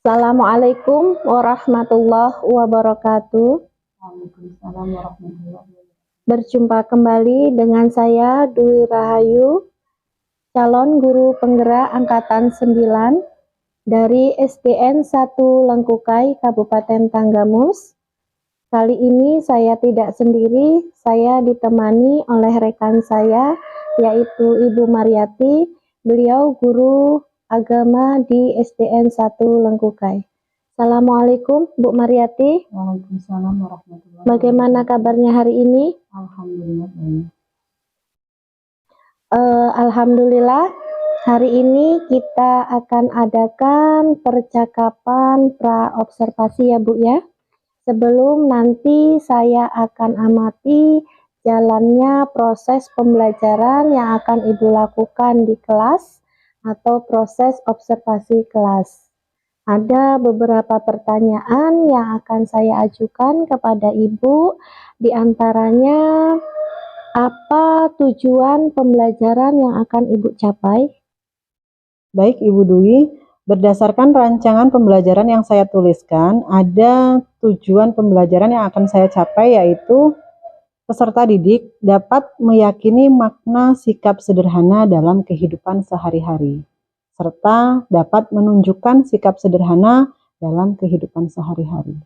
Assalamualaikum warahmatullahi wabarakatuh. Waalaikumsalam warahmatullahi wabarakatuh. Berjumpa kembali dengan saya Dwi Rahayu, calon guru penggerak angkatan 9 dari SDN 1 Lengkukai, Kabupaten Tanggamus. Kali ini saya tidak sendiri, saya ditemani oleh rekan saya yaitu Ibu Mariati. Beliau guru agama di SDN 1 Lengkukai. Assalamualaikum Bu Mariati. Waalaikumsalam warahmatullahi wabarakatuh. Bagaimana kabarnya hari ini? Alhamdulillah baik. Alhamdulillah, hari ini kita akan adakan percakapan pra-observasi ya Bu ya. Sebelum nanti saya akan amati jalannya proses pembelajaran yang akan Ibu lakukan di kelas atau proses observasi kelas. Ada beberapa pertanyaan yang akan saya ajukan kepada Ibu, di antaranya apa tujuan pembelajaran yang akan Ibu capai? Baik Ibu Dwi, berdasarkan rancangan pembelajaran yang saya tuliskan, ada tujuan pembelajaran yang akan saya capai yaitu peserta didik dapat meyakini makna sikap sederhana dalam kehidupan sehari-hari, serta dapat menunjukkan sikap sederhana dalam kehidupan sehari-hari.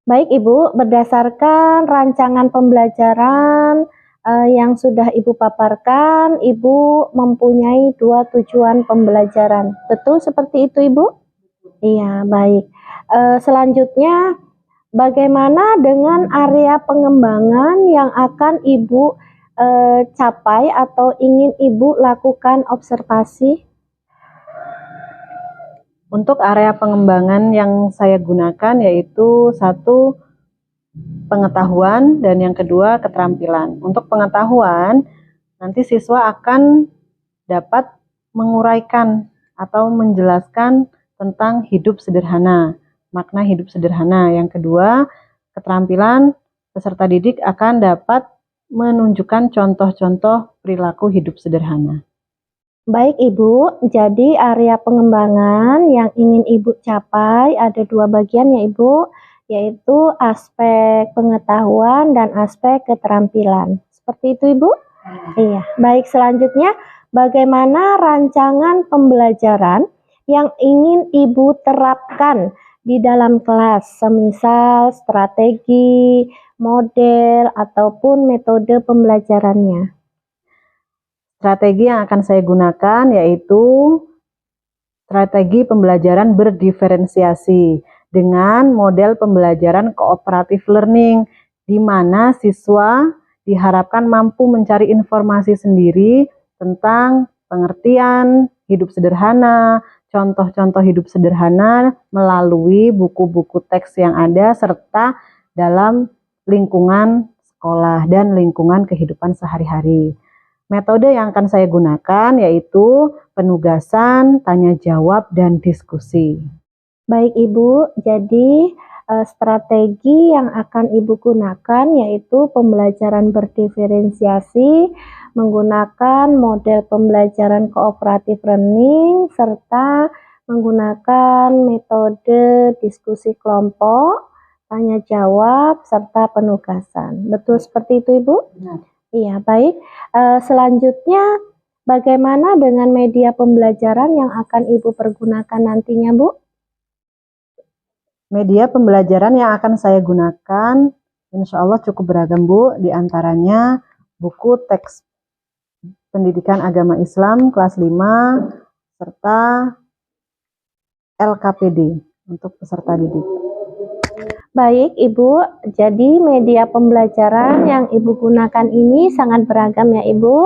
Baik Ibu, berdasarkan rancangan pembelajaran yang sudah Ibu paparkan, Ibu mempunyai 2 tujuan pembelajaran. Betul seperti itu Ibu? Iya, baik. Selanjutnya, bagaimana dengan area pengembangan yang akan Ibu capai atau ingin Ibu lakukan observasi? Untuk area pengembangan yang saya gunakan yaitu satu, pengetahuan, dan yang kedua keterampilan. Untuk pengetahuan, nanti siswa akan dapat menguraikan atau menjelaskan tentang hidup sederhana, makna hidup sederhana. Yang kedua, keterampilan, peserta didik akan dapat menunjukkan contoh-contoh perilaku hidup sederhana. Baik Ibu, jadi area pengembangan yang ingin Ibu capai ada 2 bagian ya Ibu, yaitu aspek pengetahuan dan aspek keterampilan. Seperti itu Ibu? Iya. Baik, selanjutnya bagaimana rancangan pembelajaran yang ingin Ibu terapkan di dalam kelas, semisal strategi, model, ataupun metode pembelajarannya? Strategi yang akan saya gunakan yaitu strategi pembelajaran berdiferensiasi dengan model pembelajaran cooperative learning, di mana siswa diharapkan mampu mencari informasi sendiri tentang pengertian hidup sederhana, contoh-contoh hidup sederhana melalui buku-buku teks yang ada serta dalam lingkungan sekolah dan lingkungan kehidupan sehari-hari. Metode yang akan saya gunakan yaitu penugasan, tanya jawab, dan diskusi. Baik Ibu, jadi strategi yang akan Ibu gunakan yaitu pembelajaran berdiferensiasi menggunakan model pembelajaran cooperative learning serta menggunakan metode diskusi kelompok, tanya jawab, serta penugasan. Betul seperti itu Ibu? Benar. Iya, baik. Selanjutnya, bagaimana dengan media pembelajaran yang akan Ibu pergunakan nantinya, Bu? Media pembelajaran yang akan saya gunakan insya Allah cukup beragam Bu, di antaranya buku teks pendidikan agama Islam kelas 5 serta LKPD untuk peserta didik. Baik Ibu, jadi media pembelajaran yang Ibu gunakan ini sangat beragam ya Ibu.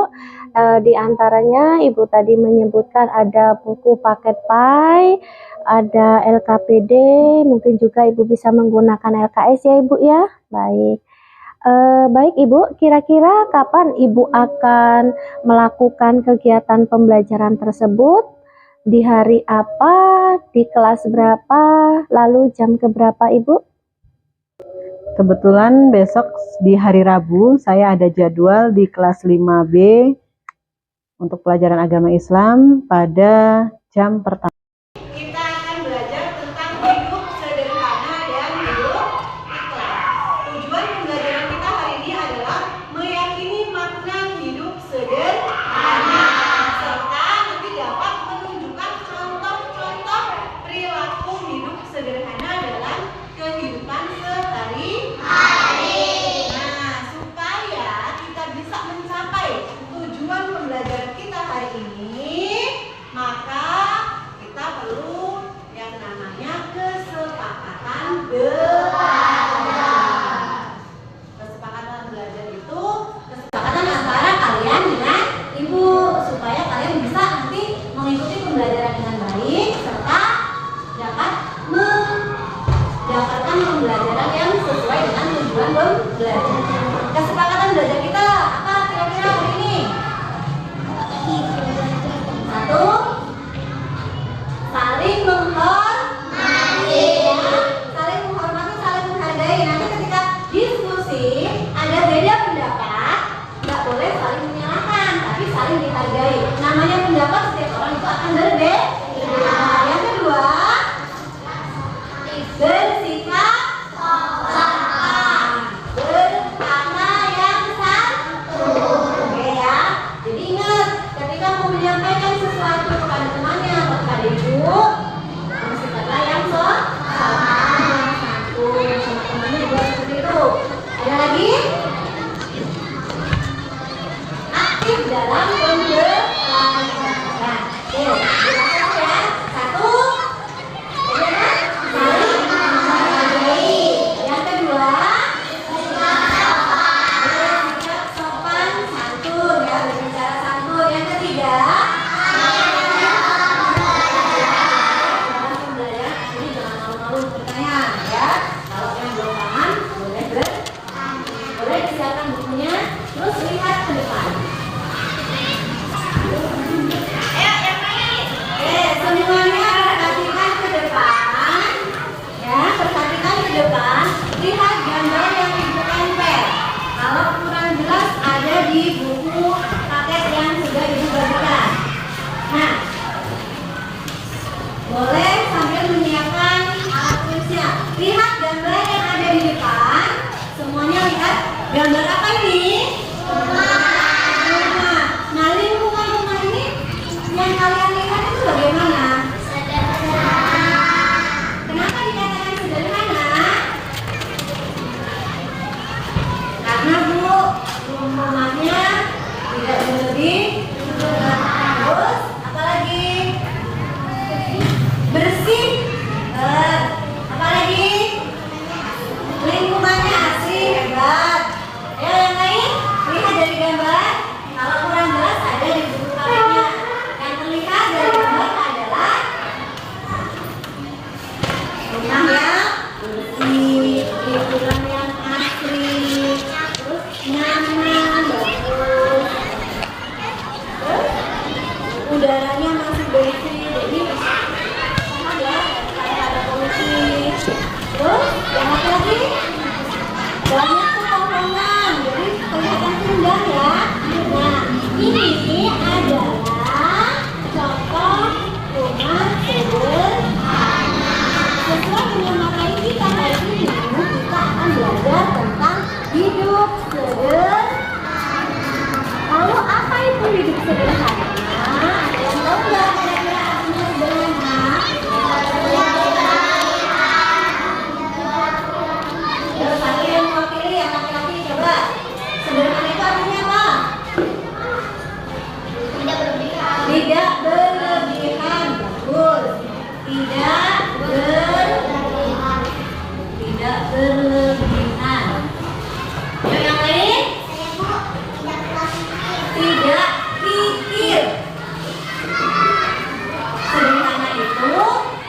Di antaranya Ibu tadi menyebutkan ada buku paket PAI, ada LKPD, mungkin juga Ibu bisa menggunakan LKS ya Ibu ya. Baik. Baik Ibu, kira-kira kapan Ibu akan melakukan kegiatan pembelajaran tersebut? Di hari apa? Di kelas berapa? Lalu jam keberapa Ibu? Kebetulan besok di hari Rabu saya ada jadwal di kelas 5B untuk pelajaran agama Islam pada jam pertama. pendapat setiap orang itu akan berbeda. Yang kedua, bersikap sopan, berkata yang santun. Oke ya. Jadi ingat, ketika mau menyampaikan sesuatu kepada temannya atau kepada ibu, bersikaplah yang sopan, santun sama temannya juga seperti itu. Ada lagi? Aktif dalam pembelajaran. Dilakukan ya. Satu, saling menghargai. Yang kedua, bersikap sopan santun ya, berbicara santun. Yang ketiga, dalam pembelajaran ini jangan malu-malu bertanya ya. Kalau yang belum paham boleh disiapkan bukunya, terus lihat ke depan. Semuanya perhatikan ke depan ya, perhatikan ke depan, lihat gambar yang ibu tempel. Kalau kurang jelas ada di buku paket yang sudah ibu bagikan. Nah, boleh sambil menyiapkan alat tulisnya. Lihat gambar yang ada di depan. Semuanya lihat gambar apa ini? Nah, lingkungan rumah ini yang kalian lihat itu bagaimana? Kenapa dikatakan sederhana? Karena Bu, rumahnya tidak berlebih, terus apalagi bersih, apalagi lingkungannya asri, hebat. Ya, yang lain lihat dari gambar. Kalau kurang jelas ada di buku paketnya. Yang terlihat dari gambar adalah rumah yang bersih, lingkungan yang asri, terus nyaman, bagus, terus udaranya masih bersih, jadi sehat ya, kayak ada polusi. Terus yang lagi banyak pepohonan, jadi kelihatan indah ya. Nah, ini adalah contoh rumah sederhana. Sesuai dengan materi kita hari ini, kita akan belajar tentang hidup sederhana. Lalu apa itu hidup sederhana? Ada yang tahu nggak kira-kira artinya sederhana? Terus satu yang mewakili yang laki-laki, coba. Sederhana itu artinya apa? Tidak berlebihan. Bagus. Tidak berlebihan. Yang lain? Tidak kikir. Sederhana itu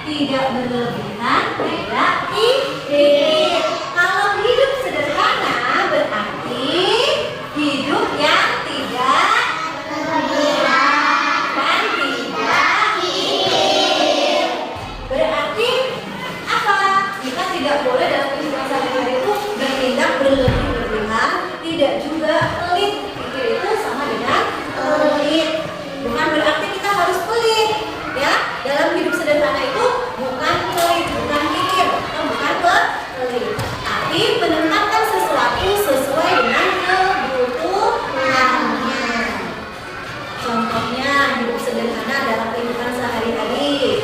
tidak berlebihan, tidak kikir. Kalau hidup sederhana berarti hidup yang tidak berlebihan dan tidak kikir. Berarti apa? Kita tidak boleh dalam kehidupan sehari-hari itu bertindak berlebihan, tidak juga pelit. Kikir itu sama dengan pelit. Bukan berarti kita harus pelit, ya. Dalam hidup sederhana itu bukan pelit, bukan kikir, bukan pelit, tapi menempatkan sesuatu sesuai dengan kebutuhannya. Contohnya hidup sederhana dalam kehidupan sehari-hari.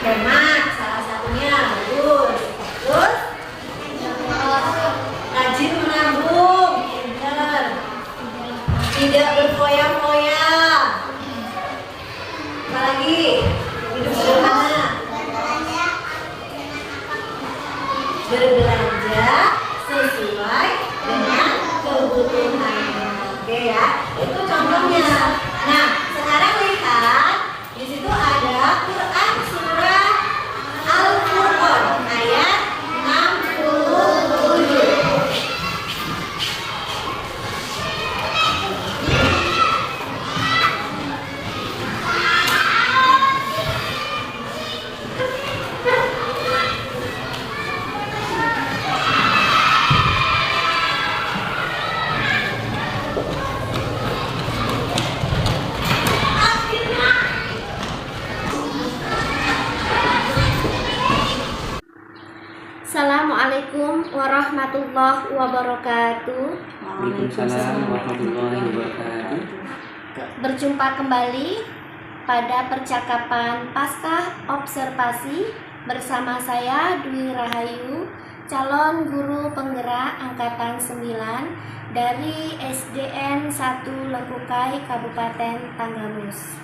Hemat salah satunya, bagus. Terus rajin menabung, benar. Tidak berfoya-foya. Apalagi hidup sederhana. Berbelanja sesuai dengan kebutuhannya. Oke ya, itu contohnya. Nah, sekarang lihat di situ ada Quran surah Al-Furqan ayat 67. warahmatullahi wabarakatuh. Waalaikumsalam warahmatullahi wabarakatuh. Berjumpa kembali pada percakapan Paskah Observasi bersama saya Dwi Rahayu, calon guru penggerak angkatan 9 dari SDN 1 Lengkukai, Kabupaten Tanggamus.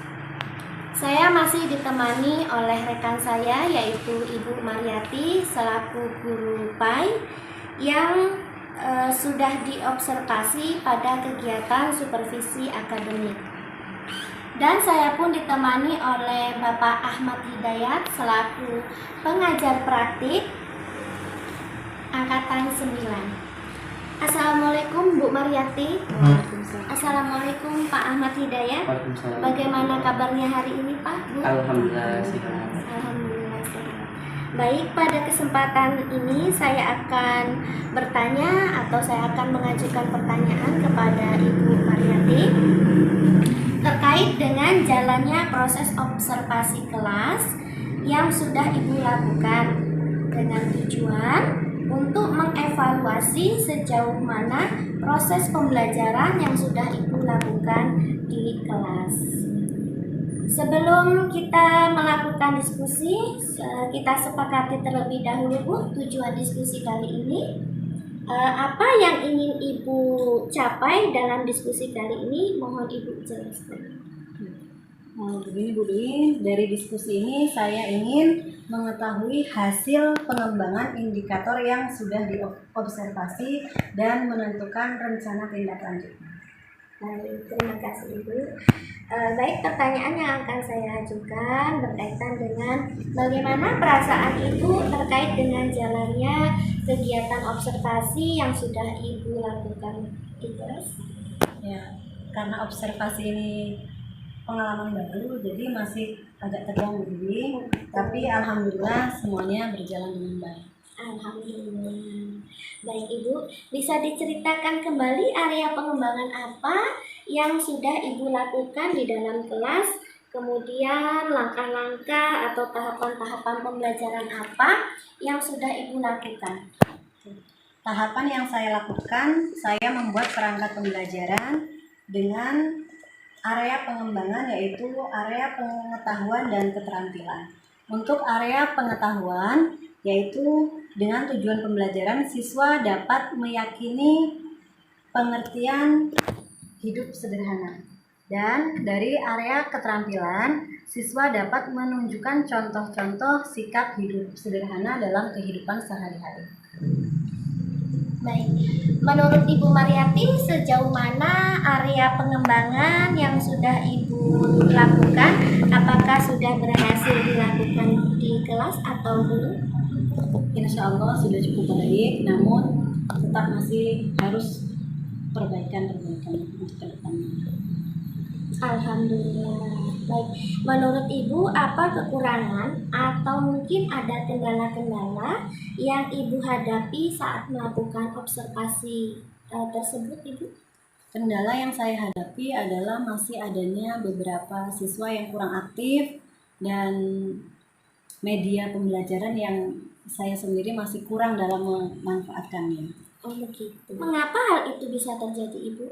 Saya masih ditemani oleh rekan saya yaitu Ibu Mariati selaku guru PAI yang sudah diobservasi pada kegiatan supervisi akademik. Dan saya pun ditemani oleh Bapak Ahmad Hidayat selaku pengajar praktik angkatan 9. Assalamualaikum Bu Mariati. Assalamualaikum Pak Ahmad Hidayat. Waalaikumsalam. Bagaimana kabarnya hari ini Pak, Bu? Alhamdulillah sehat. Alhamdulillah sehat. Baik, pada kesempatan ini saya akan bertanya atau saya akan mengajukan pertanyaan kepada Ibu Mariati terkait dengan jalannya proses observasi kelas yang sudah Ibu lakukan dengan tujuan untuk mengevaluasi sejauh mana proses pembelajaran yang sudah Ibu lakukan di kelas. Sebelum kita melakukan diskusi, kita sepakati terlebih dahulu Bu, tujuan diskusi kali ini. Apa yang ingin Ibu capai dalam diskusi kali ini? Mohon Ibu jelaskan. Begini Bu Dwi, dari diskusi ini saya ingin mengetahui hasil pengembangan indikator yang sudah diobservasi dan menentukan rencana tindak lanjut. Baik, terima kasih Ibu. Baik, pertanyaan yang akan saya ajukan berkaitan dengan bagaimana perasaan Ibu terkait dengan jalannya kegiatan observasi yang sudah Ibu lakukan di kelas. Ya, karena observasi ini pengalaman baru, jadi masih agak tegang begini, tapi alhamdulillah semuanya berjalan dengan baik. Alhamdulillah. Baik Ibu, bisa diceritakan kembali area pengembangan apa yang sudah Ibu lakukan di dalam kelas, kemudian langkah-langkah atau tahapan-tahapan pembelajaran apa yang sudah Ibu lakukan? Tahapan yang saya lakukan, saya membuat perangkat pembelajaran dengan area pengembangan yaitu area pengetahuan dan keterampilan. Untuk area pengetahuan yaitu dengan tujuan pembelajaran siswa dapat meyakini pengertian hidup sederhana. Dan dari area keterampilan, siswa dapat menunjukkan contoh-contoh sikap hidup sederhana dalam kehidupan sehari-hari. Baik, menurut Ibu Mariati sejauh mana area pengembangan yang sudah Ibu lakukan? Apakah sudah berhasil dilakukan di kelas atau belum? Insya Allah sudah cukup baik, namun tetap masih harus perbaikan untuk ke depannya. Alhamdulillah. Baik, menurut Ibu apa kekurangan atau mungkin ada kendala-kendala yang Ibu hadapi saat melakukan observasi tersebut, Ibu? Kendala yang saya hadapi adalah masih adanya beberapa siswa yang kurang aktif dan media pembelajaran yang saya sendiri masih kurang dalam memanfaatkannya. Oh begitu. Mengapa hal itu bisa terjadi, Ibu?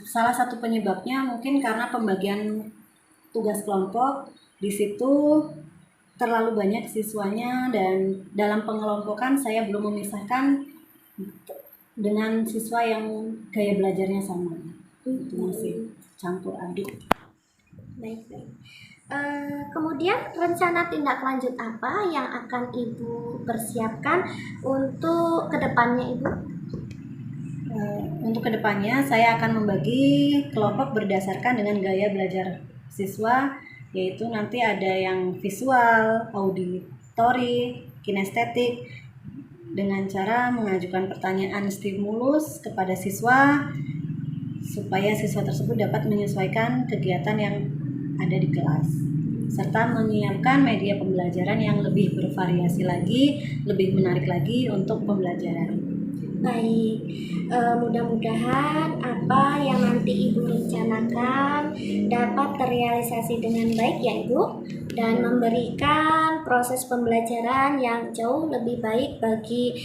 Salah satu penyebabnya mungkin karena pembagian tugas kelompok. Di situ terlalu banyak siswanya dan dalam pengelompokan saya belum memisahkan dengan siswa yang gaya belajarnya sama. Itu masih campur aduk. Baik. Kemudian rencana tindak lanjut apa yang akan Ibu persiapkan untuk kedepannya, Ibu? Untuk kedepannya saya akan membagi kelompok berdasarkan dengan gaya belajar siswa, yaitu nanti ada yang visual, auditori, kinestetik, dengan cara mengajukan pertanyaan stimulus kepada siswa supaya siswa tersebut dapat menyesuaikan kegiatan yang ada di kelas, serta menyiapkan media pembelajaran yang lebih bervariasi lagi, lebih menarik lagi untuk pembelajaran. Baik, mudah-mudahan apa yang nanti Ibu rencanakan dapat terrealisasi dengan baik ya Ibu. dan memberikan proses pembelajaran yang jauh lebih baik bagi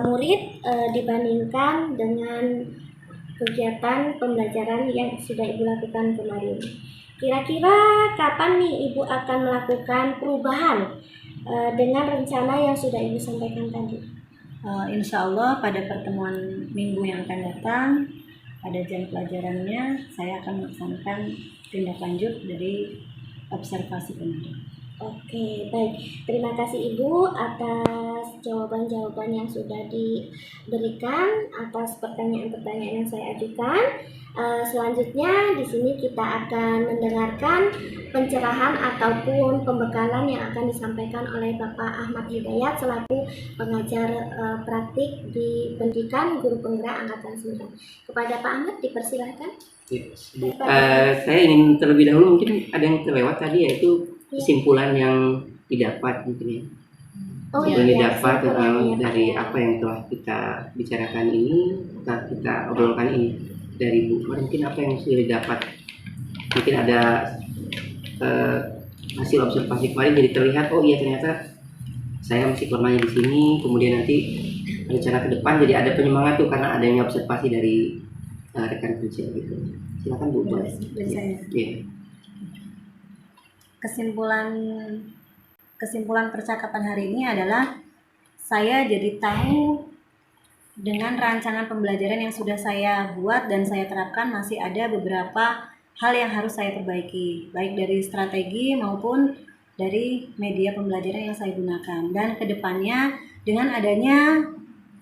murid dibandingkan dengan kegiatan pembelajaran yang sudah Ibu lakukan kemarin. Kira-kira kapan nih Ibu akan melakukan perubahan dengan rencana yang sudah Ibu sampaikan tadi? Insya Allah pada pertemuan minggu yang akan datang, pada jam pelajarannya saya akan melaksanakan tindak lanjut dari observasi kemarin. Oke, baik. Terima kasih Ibu atas jawaban-jawaban yang sudah diberikan atas pertanyaan-pertanyaan yang saya ajukan. Selanjutnya di sini kita akan mendengarkan pencerahan ataupun pembekalan yang akan disampaikan oleh Bapak Ahmad Hidayat selaku pengajar praktik di pendidikan guru penggerak angkatan 9. Kepada Pak Ahmad dipersilahkan. Saya ingin terlebih dahulu, mungkin ada yang terlewat tadi, yaitu kesimpulan yang didapat mungkin ya. Yang didapat dari apa yang telah kita bicarakan ini, telah kita obrolkan ini dari Bu. Mungkin apa yang sudah didapat, mungkin ada hasil observasi kemarin jadi terlihat, oh iya ternyata saya masih lemahnya di sini, kemudian nanti rencana ke depan jadi ada penyemangat tuh karena adanya observasi dari rekan kerja gitu. Silakan Bu. Dari saya. Iya. Kesimpulan percakapan hari ini adalah saya jadi tahu dengan rancangan pembelajaran yang sudah saya buat dan saya terapkan masih ada beberapa hal yang harus saya perbaiki, baik dari strategi maupun dari media pembelajaran yang saya gunakan. Dan kedepannya dengan adanya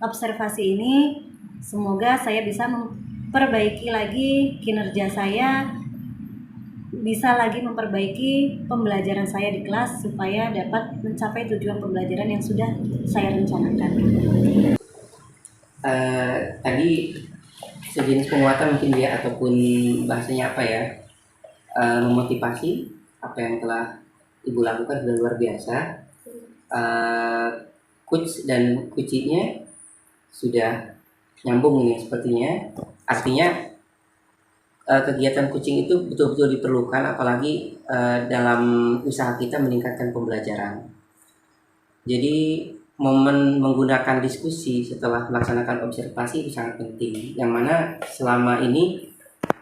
observasi ini, semoga saya bisa memperbaiki lagi kinerja saya, bisa lagi memperbaiki pembelajaran saya di kelas supaya dapat mencapai tujuan pembelajaran yang sudah saya rencanakan. Tadi sejenis penguatan mungkin dia, ataupun bahasanya apa ya, memotivasi apa yang telah Ibu lakukan sudah luar biasa. Coach dan kuncinya sudah nyambung ini sepertinya. Artinya kegiatan coaching itu betul-betul diperlukan, apalagi dalam usaha kita meningkatkan pembelajaran. Jadi momen menggunakan diskusi setelah melaksanakan observasi itu sangat penting, yang mana selama ini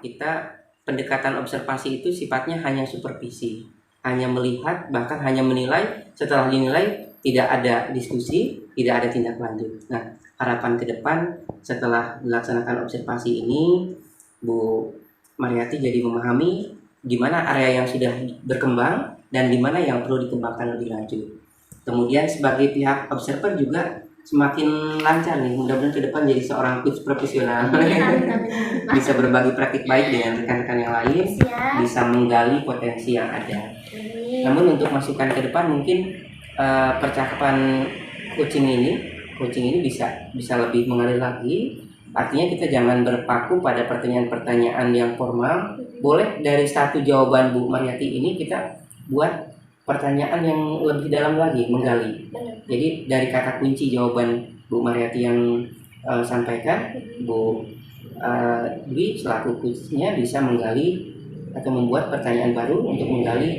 kita pendekatan observasi itu sifatnya hanya supervisi, hanya melihat, bahkan hanya menilai. Setelah dinilai tidak ada diskusi, tidak ada tindak lanjut. Nah, harapan ke depan setelah melaksanakan observasi ini, Bu Mariati jadi memahami di mana area yang sudah berkembang dan di mana yang perlu dikembangkan lebih lanjut. Kemudian sebagai pihak observer juga semakin lancar nih, mudah-mudahan ke depan jadi seorang coach profesional. Bisa berbagi praktik baik dengan rekan-rekan yang lain, bisa menggali potensi yang ada. Namun untuk masukan ke depan mungkin percakapan coaching ini bisa lebih mengalir lagi. Artinya kita jangan berpaku pada pertanyaan-pertanyaan yang formal. Boleh dari satu jawaban Bu Mariati ini kita buat pertanyaan yang lebih dalam lagi, menggali. Jadi dari kata kunci jawaban Bu Mariati yang sampaikan, Bu Dwi selaku coachnya bisa menggali atau membuat pertanyaan baru untuk menggali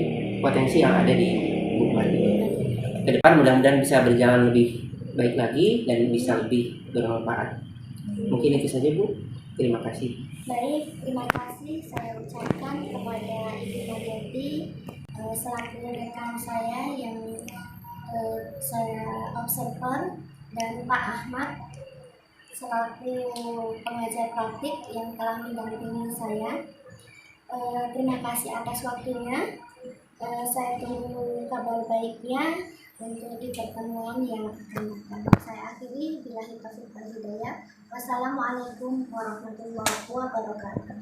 potensi yang ada di Bu Mariati. Ke depan mudah-mudahan bisa berjalan lebih baik lagi dan bisa lebih bermanfaat. Mungkin itu saja Bu. Terima kasih. Baik, terima kasih saya ucapkan kepada Ibu Mariati selaku rekan saya yang saya observer, dan Pak Ahmad selaku pengajar praktik yang telah mendampingi saya. Terima kasih atas waktunya. Saya tunggu kabar baiknya untuk di pertemuan yang akan datang. Saya akhiri billahi taufiq wal hidayah. Wassalamualaikum warahmatullahi wabarakatuh.